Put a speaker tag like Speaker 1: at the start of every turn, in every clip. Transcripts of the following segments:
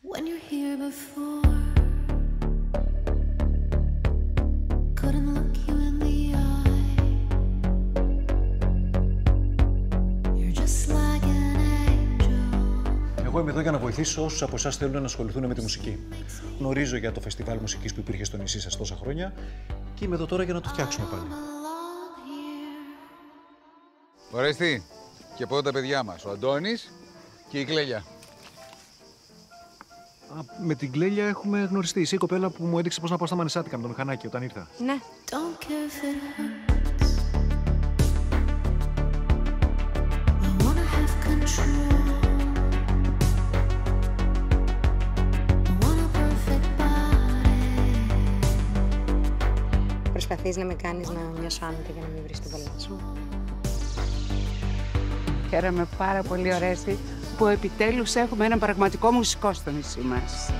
Speaker 1: When you're here before, couldn't look you in the eye. You're just like an angel.
Speaker 2: Εγώ είμαι εδώ για να βοηθήσω όσους από εσάς θέλουν να ασχοληθούν με τη μουσική. Γνωρίζω για το φεστιβάλ μουσικής που υπήρχε στο νησί σας τόσα χρόνια και είμαι εδώ τώρα για να το φτιάξουμε πάλι.
Speaker 3: Ορέστη, και πότε τα παιδιά μας, ο Αντώνης και η Κλέλια.
Speaker 2: Με την Κλέλια έχουμε γνωριστεί. Είσαι η κοπέλα που μου έδειξε πώς να πάω στα Μανισάτικα με το μηχανάκι όταν ήρθα.
Speaker 4: Ναι.
Speaker 1: Don't care if it hurts. I wanna have control. I want a perfect body.
Speaker 4: Προσπαθείς να με κάνεις να νιώσω άνετα για να μην βρεις την πολλά σου.
Speaker 5: Χαίρομαι πάρα πολύ, Ορέστη, που επιτέλους έχουμε έναν πραγματικό μουσικό στο νησί μας.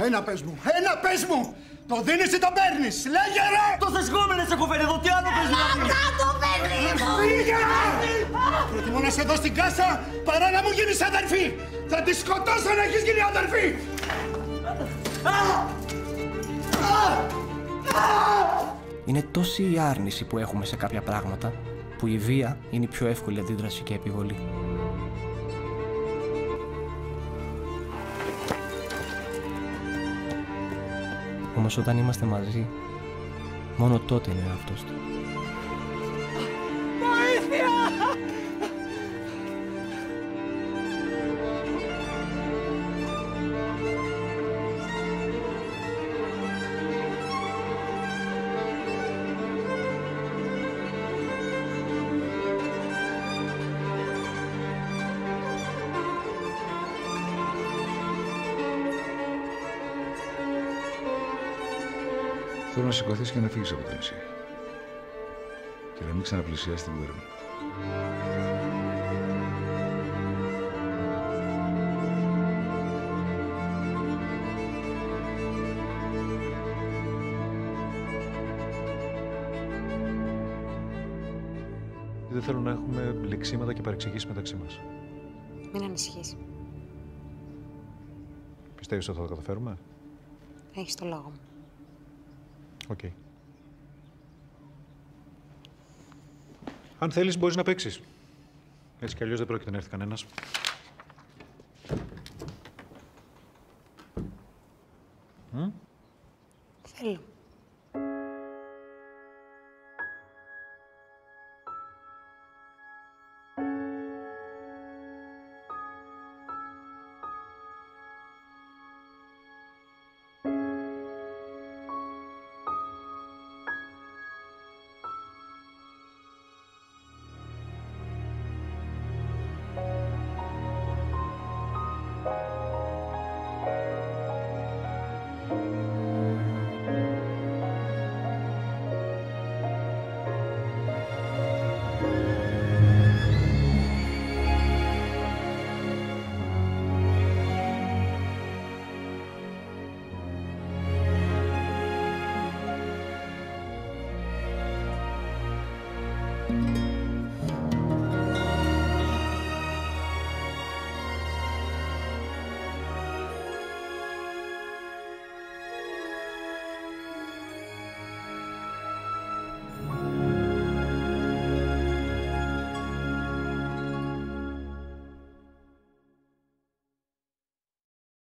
Speaker 6: Ένα πες μου, ένα πες μου! Το δίνεις ή το παίρνεις, λέγε ρε!
Speaker 7: Το θεσγόμενο σε έχω φέρει εδώ, τι άλλο πες να δίνεις!
Speaker 6: Το παίρνεις! Φύγε! Προτιμώ να σε δω στην κάσα παρά να μου γίνεις αδερφή! Θα τη σκοτώσω να έχεις γίνει αδερφή!
Speaker 8: Είναι τόση η άρνηση που έχουμε σε κάποια πράγματα, που η βία είναι η πιο εύκολη αντίδραση και επιβολή. Όμως όταν είμαστε μαζί, μόνο τότε είναι ο εαυτός του.
Speaker 5: Βοήθεια!
Speaker 3: Θέλω να σηκωθείς και να φύγεις από το νησί. Και να μην ξαναπλησιάσεις την κόρη μου.
Speaker 2: Δεν θέλω να έχουμε λεξίματα και παρεξηγήσεις μεταξύ μας.
Speaker 4: Μην ανησυχείς.
Speaker 2: Πιστεύεις ότι θα το καταφέρουμε?
Speaker 4: Έχεις το λόγο μου.
Speaker 2: Οκ. Αν θέλεις μπορείς να παίξεις. Έτσι κι αλλιώς δεν πρόκειται να έρθει κανένας.